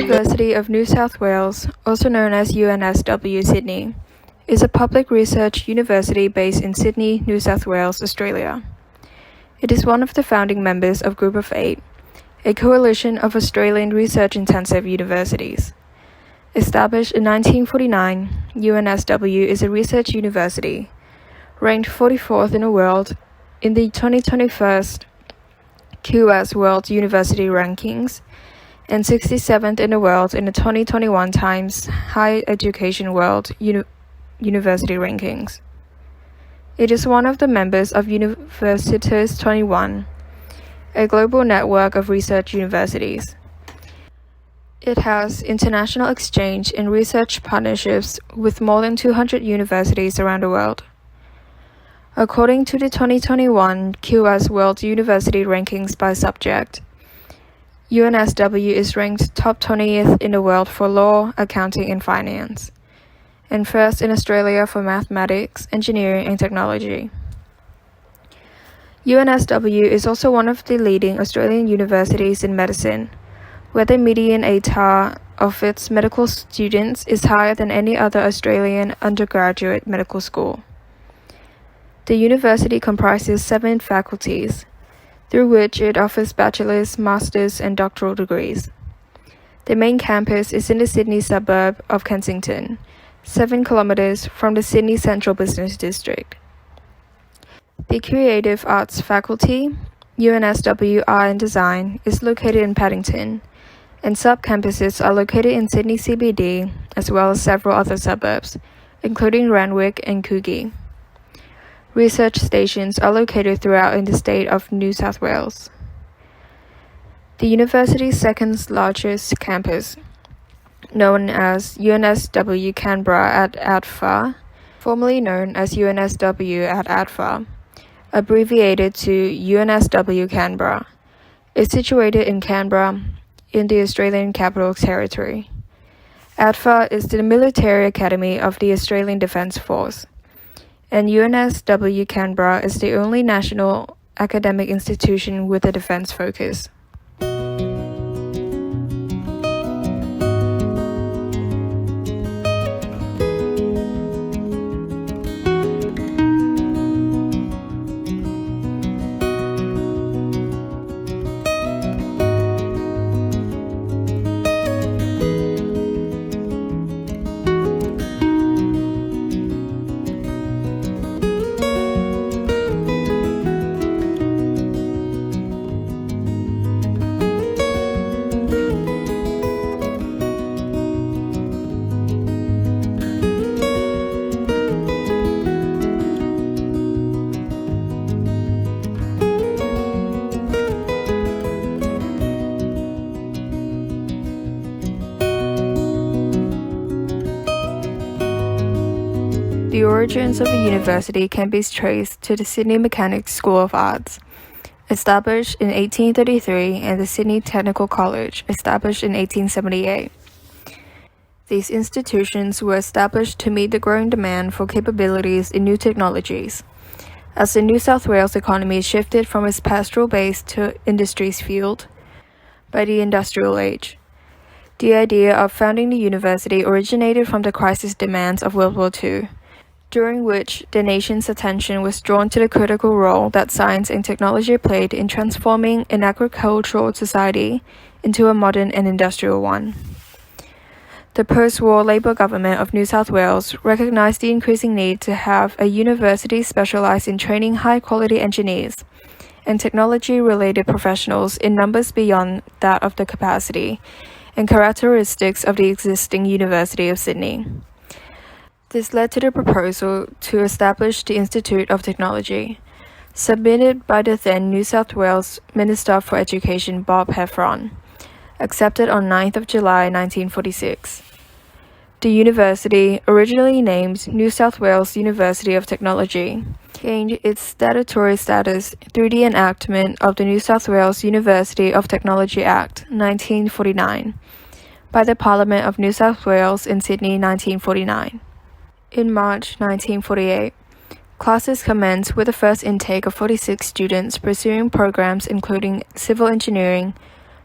University of New South Wales, also known as UNSW Sydney, is a public research university based in Sydney, New South Wales, Australia. It is one of the founding members of Group of 8, a coalition of Australian research-intensive universities. Established in 1949, UNSW is a research university, ranked 44th in the world in the 2021 QS World University Rankings, and 67th in the world in the 2021 Times Higher Education World University Rankings. It is one of the members of Universitas 21, a global network of research universities. It has international exchange and research partnerships with more than 200 universities around the world. According to the 2021 QS World University Rankings by subject, UNSW is ranked top 20th in the world for law, accounting and finance, and first in Australia for mathematics, engineering and technology. UNSW is also one of the leading Australian universities in medicine, where the median ATAR of its medical students is higher than any other Australian undergraduate medical school. The university comprises 7 faculties, through which it offers bachelor's, master's, and doctoral degrees. The main campus is in the Sydney suburb of Kensington, 7 kilometres from the Sydney Central Business District. The Creative Arts faculty, UNSW Art and Design, is located in Paddington, and sub-campuses are located in Sydney CBD, as well as several other suburbs, including Randwick and Coogee. Research stations are located throughout in the state of New South Wales. The university's second largest campus, known as UNSW Canberra at ADFA, formerly known as UNSW at ADFA, abbreviated to UNSW Canberra, is situated in Canberra in the Australian Capital Territory. ADFA is the military academy of the Australian Defence Force, and UNSW Canberra is the only national academic institution with a defence focus. The origins of the university can be traced to the Sydney Mechanics School of Arts, established in 1833, and the Sydney Technical College, established in 1878. These institutions were established to meet the growing demand for capabilities in new technologies, as the New South Wales economy shifted from its pastoral-based to industries fueled by the industrial age. The idea of founding the university originated from the crisis demands of World War II, during which the nation's attention was drawn to the critical role that science and technology played in transforming an agricultural society into a modern and industrial one. The post-war Labor government of New South Wales recognized the increasing need to have a university specialized in training high-quality engineers and technology-related professionals in numbers beyond that of the capacity and characteristics of the existing University of Sydney. This led to the proposal to establish the Institute of Technology, submitted by the then New South Wales Minister for Education Bob Heffron, accepted on 9th of July 1946. The university, originally named New South Wales University of Technology, gained its statutory status through the enactment of the New South Wales University of Technology Act 1949 by the Parliament of New South Wales in Sydney 1949. In March 1948, classes commenced with the first intake of 46 students pursuing programs including civil engineering,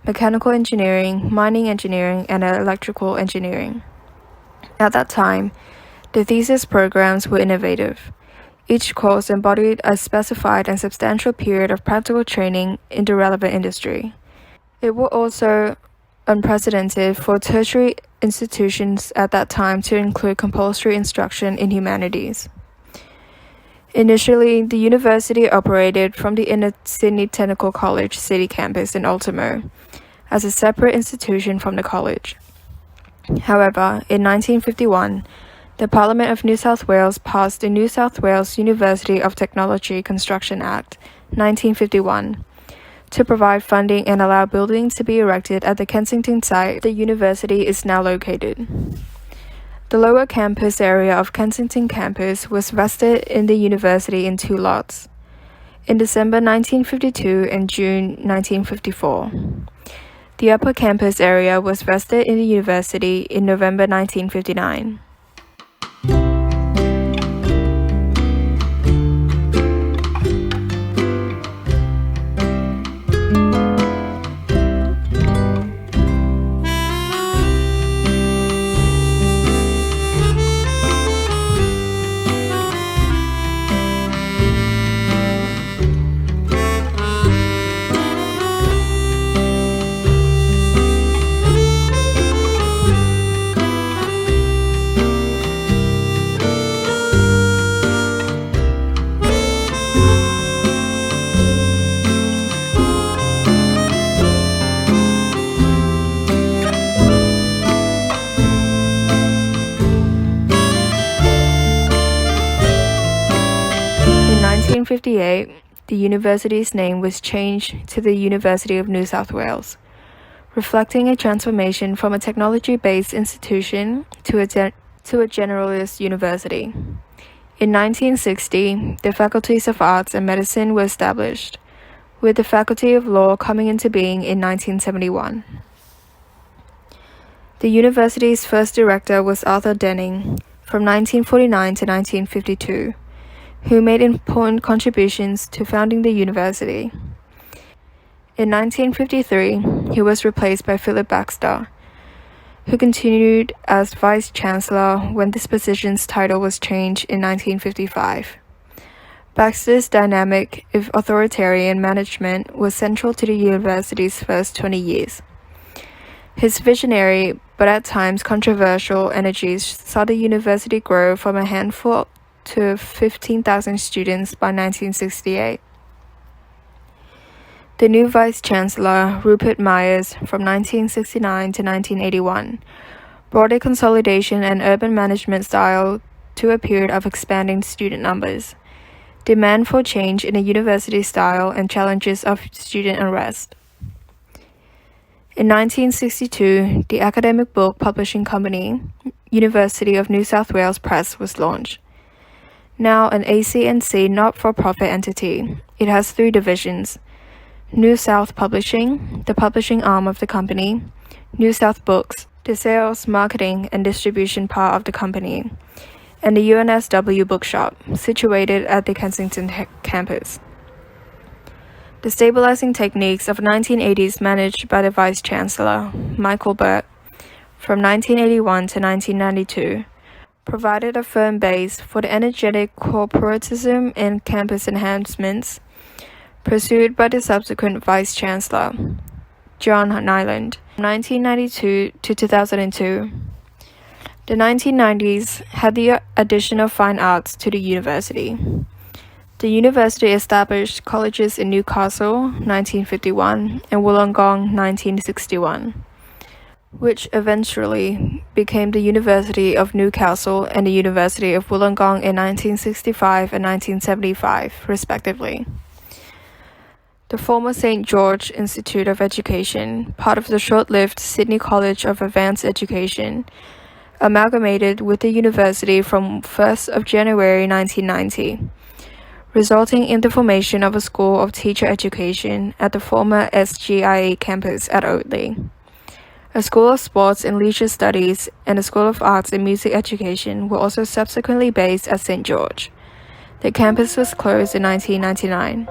mechanical engineering, mining engineering, and electrical engineering. At that time, the thesis programs were innovative. Each course embodied a specified and substantial period of practical training in the relevant industry. It was also unprecedented for tertiary institutions at that time to include compulsory instruction in humanities. Initially, the university operated from the inner Sydney Technical College City campus in Ultimo as a separate institution from the college. However, in 1951, the Parliament of New South Wales passed the New South Wales University of Technology Construction Act, 1951, to provide funding and allow buildings to be erected at the Kensington site the university is now located. The lower campus area of Kensington campus was vested in the university in two lots, in December 1952 and June 1954. The upper campus area was vested in the university in November 1959. In 1958, the university's name was changed to the University of New South Wales, reflecting a transformation from a technology-based institution to a generalist university. In 1960, the faculties of arts and medicine were established, with the Faculty of Law coming into being in 1971. The university's first director was Arthur Denning, from 1949 to 1952, who made important contributions to founding the university. In 1953, he was replaced by Philip Baxter, who continued as Vice-Chancellor when this position's title was changed in 1955. Baxter's dynamic, if authoritarian management was central to the university's first 20 years. His visionary, but at times controversial energies saw the university grow from a handful to 15,000 students by 1968. The new Vice-Chancellor, Rupert Myers, from 1969 to 1981, brought a consolidation and urban management style to a period of expanding student numbers, demand for change in a university style, and challenges of student unrest. In 1962, the academic book publishing company, University of New South Wales Press, was launched. Now an AC&C not-for-profit entity, it has three divisions: New South Publishing, the publishing arm of the company; New South Books, the sales, marketing, and distribution part of the company; and the UNSW bookshop, situated at the Kensington campus. The stabilizing techniques of 1980s managed by the Vice-Chancellor, Michael Burt, from 1981 to 1992, provided a firm base for the energetic corporatism and campus enhancements pursued by the subsequent Vice-Chancellor, John Nyland, from 1992 to 2002. The 1990s had the addition of fine arts to the university. The university established colleges in Newcastle, 1951, and Wollongong, 1961. Which eventually became the University of Newcastle and the University of Wollongong in 1965 and 1975, respectively. The former St. George Institute of Education, part of the short-lived Sydney College of Advanced Education, amalgamated with the university from 1st of January 1990, resulting in the formation of a School of Teacher Education at the former SGIA campus at Oatley. A School of Sports and Leisure Studies and a School of Arts and Music Education were also subsequently based at St. George. The campus was closed in 1999.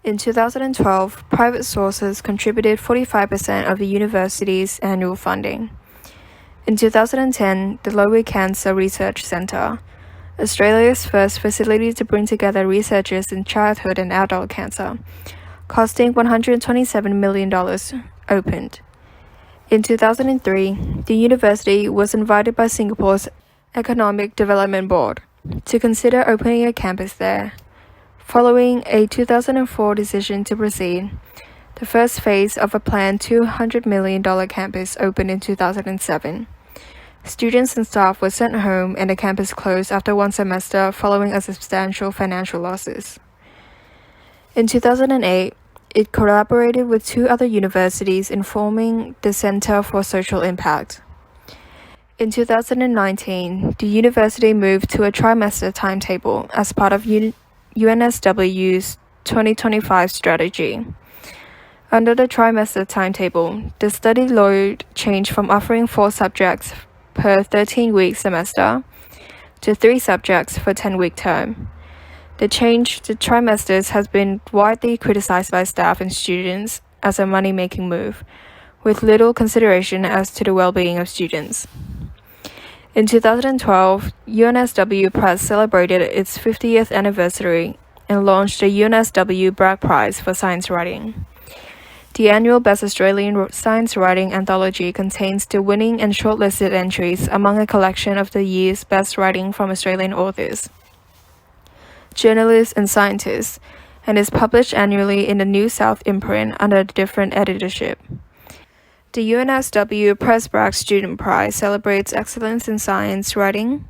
In 2012, private sources contributed 45% of the university's annual funding. In 2010, the Lowy Cancer Research Centre, Australia's first facility to bring together researchers in childhood and adult cancer, costing $127 million, opened. In 2003, the university was invited by Singapore's Economic Development Board to consider opening a campus there. Following a 2004 decision to proceed, the first phase of a planned $200 million campus opened in 2007. Students and staff were sent home and the campus closed after one semester following a substantial financial losses. In 2008, it collaborated with two other universities in forming the Centre for Social Impact. In 2019, the university moved to a trimester timetable as part of UNSW's 2025 strategy. Under the trimester timetable, the study load changed from offering 4 subjects per 13-week semester to 3 subjects for 10-week term. The change to trimesters has been widely criticized by staff and students as a money-making move, with little consideration as to the well-being of students. In 2012, UNSW Press celebrated its 50th anniversary and launched the UNSW Bragg Prize for Science Writing. The annual Best Australian Science Writing Anthology contains the winning and shortlisted entries among a collection of the year's best writing from Australian authors, journalists and scientists, and is published annually in the New South imprint under a different editorship. The UNSW Press Bragg Student Prize celebrates excellence in science writing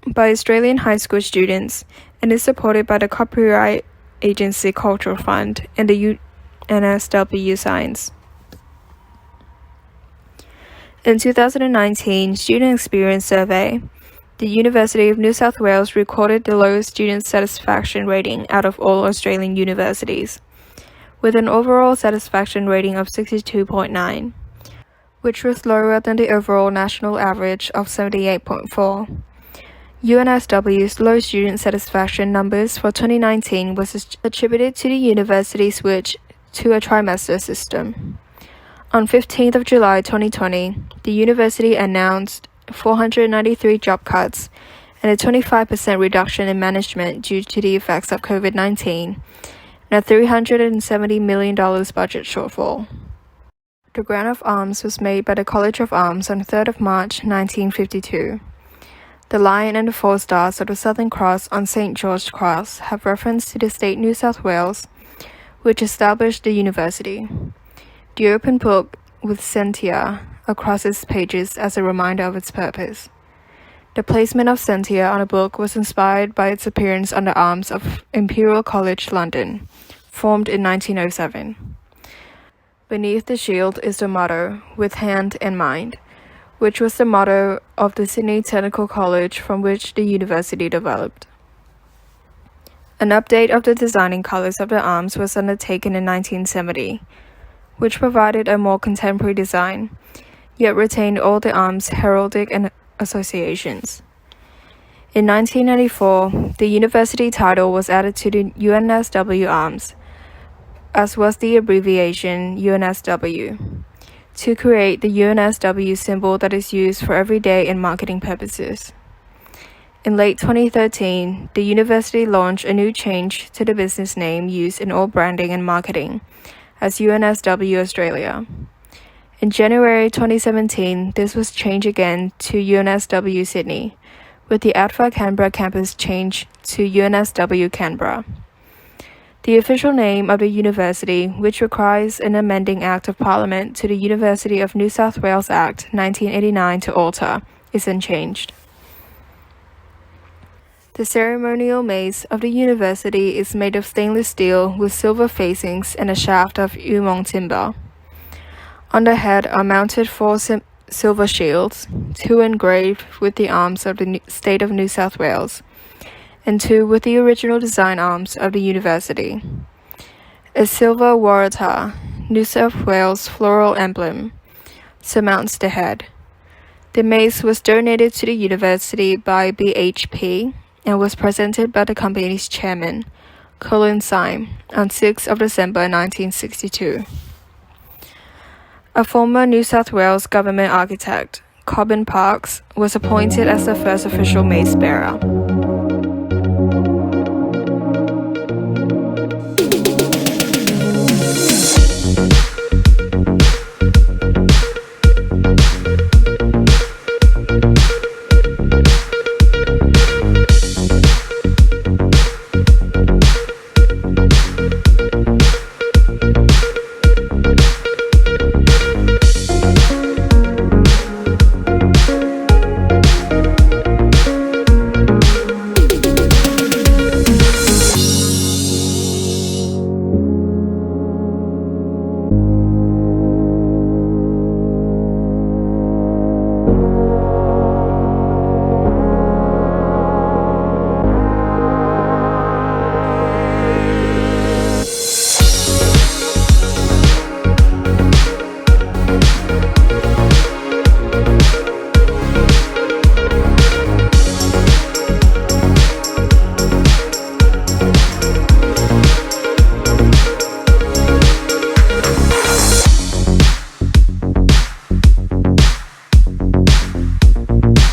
by Australian high school students and is supported by the Copyright Agency Cultural Fund and the UNSW Science. In 2019 Student Experience Survey, the University of New South Wales recorded the lowest student satisfaction rating out of all Australian universities, with an overall satisfaction rating of 62.9, which was lower than the overall national average of 78.4. UNSW's low student satisfaction numbers for 2019 was attributed to the university switch to a trimester system. On 15th of July 2020, the university announced 493 job cuts and a 25% reduction in management due to the effects of COVID-19 and a $370 million budget shortfall. The grant of arms was made by the College of Arms on 3rd of March 1952. The lion and the 4 stars of the Southern Cross on St. George's Cross have reference to the state New South Wales, which established the university. The open book with Sentia across its pages as a reminder of its purpose. The placement of Sentia on a book was inspired by its appearance on the arms of Imperial College London, formed in 1907. Beneath the shield is the motto, "With hand and mind," which was the motto of the Sydney Technical College from which the university developed. An update of the designing colours of the arms was undertaken in 1970, which provided a more contemporary design, yet retained all the arms' heraldic and associations. In 1994, the university title was added to the UNSW arms, as was the abbreviation UNSW, to create the UNSW symbol that is used for everyday and marketing purposes. In late 2013, the university launched a new change to the business name used in all branding and marketing, as UNSW Australia. In January 2017, this was changed again to UNSW Sydney, with the ADFA Canberra campus changed to UNSW Canberra. The official name of the university, which requires an amending Act of Parliament to the University of New South Wales Act 1989 to alter, is unchanged. The ceremonial mace of the university is made of stainless steel with silver facings and a shaft of Umong timber. On the head are mounted 4 silver shields, 2 engraved with the arms of the state of New South Wales, and 2 with the original design arms of the university. A silver Waratah, New South Wales floral emblem, surmounts the head. The mace was donated to the university by BHP and was presented by the company's chairman, Sign, on 6th of December 1962. A former New South Wales government architect, Cobbin Parkes, was appointed as the first official mace bearer.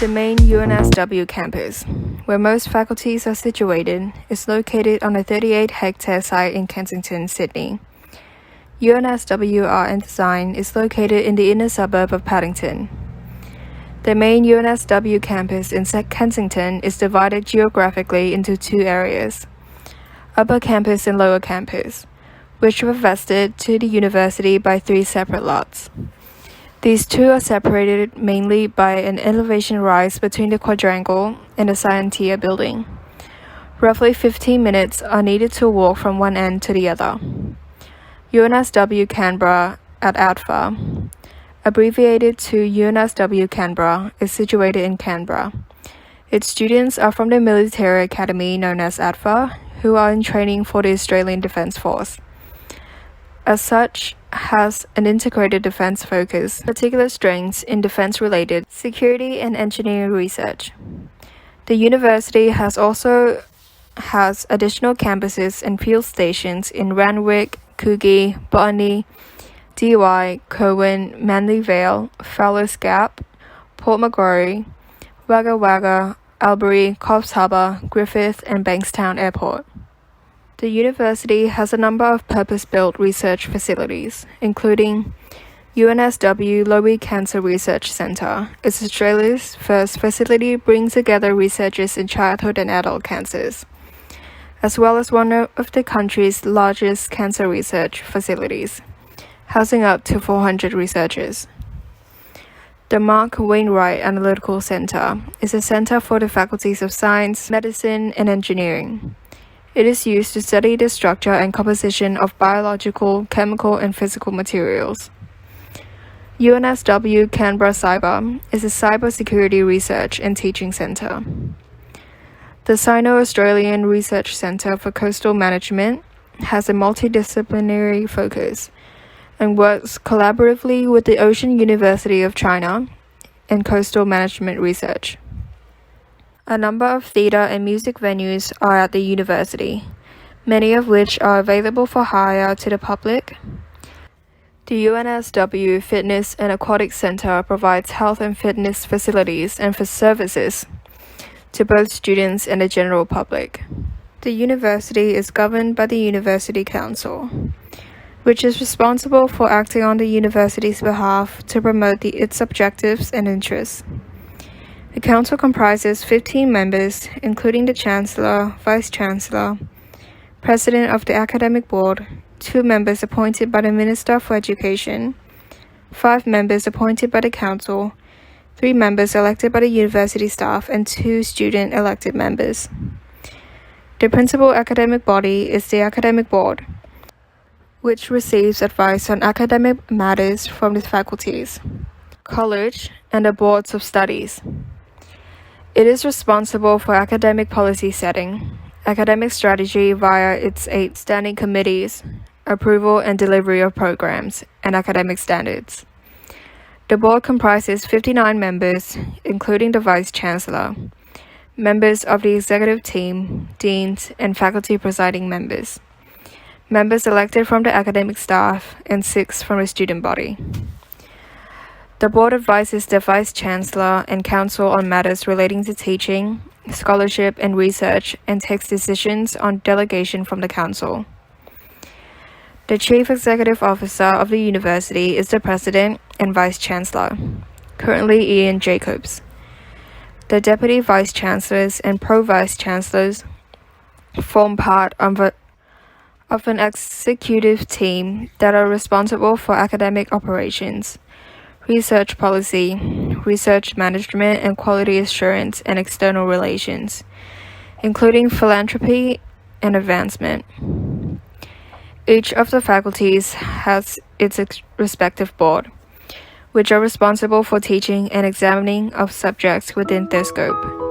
The main UNSW campus, where most faculties are situated, is located on a 38-hectare site in Kensington, Sydney. UNSW Art and Design is located in the inner suburb of Paddington. The main UNSW campus in Kensington is divided geographically into two areas, Upper Campus and Lower Campus, which were vested to the university by 3 separate lots. These two are separated mainly by an elevation rise between the quadrangle and the Scientia building. Roughly 15 minutes are needed to walk from one end to the other. UNSW Canberra at ADFA, abbreviated to UNSW Canberra, is situated in Canberra. Its students are from the military academy known as ADFA, who are in training for the Australian Defence Force. As such, has an integrated defense focus, particular strengths in defense-related security and engineering research. The university also has additional campuses and field stations in Randwick, Coogee, Botany, Dee Why, Cowan, Manly Vale, Fowler's Gap, Port Macquarie, Wagga Wagga, Albury, Coffs Harbour, Griffith and Bankstown Airport. The university has a number of purpose-built research facilities, including UNSW Lowy Cancer Research Centre. It's Australia's first facility bringing together researchers in childhood and adult cancers, as well as one of the country's largest cancer research facilities, housing up to 400 researchers. The Mark Wainwright Analytical Centre is a centre for the faculties of science, medicine, and engineering. It is used to study the structure and composition of biological, chemical, and physical materials. UNSW Canberra Cyber is a cybersecurity research and teaching centre. The Sino-Australian Research Centre for Coastal Management has a multidisciplinary focus and works collaboratively with the Ocean University of China and coastal management research. A number of theatre and music venues are at the university, many of which are available for hire to the public. The UNSW Fitness and Aquatic Centre provides health and fitness facilities and services to both students and the general public. The university is governed by the University Council, which is responsible for acting on the university's behalf to promote its objectives and interests. The council comprises 15 members, including the Chancellor, Vice-Chancellor, President of the Academic Board, 2 members appointed by the Minister for Education, 5 members appointed by the Council, 3 members elected by the university staff, and 2 student-elected members. The principal academic body is the Academic Board, which receives advice on academic matters from the faculties, college, and the boards of studies. It is responsible for academic policy setting, academic strategy via its 8 standing committees, approval and delivery of programs, and academic standards. The board comprises 59 members, including the Vice-Chancellor. members of the executive team, deans, and faculty presiding members, members elected from the academic staff, and 6 from the student body. The board advises the vice-chancellor and council on matters relating to teaching, scholarship, and research, and takes decisions on delegation from the council. The chief executive officer of the university is the president and vice-chancellor, currently Ian Jacobs. The deputy vice-chancellors and pro-vice-chancellors form part of an executive team that are responsible for academic operations, research policy, research management and quality assurance, and external relations, including philanthropy and advancement. Each of the faculties has its respective board, which are responsible for teaching and examining of subjects within their scope.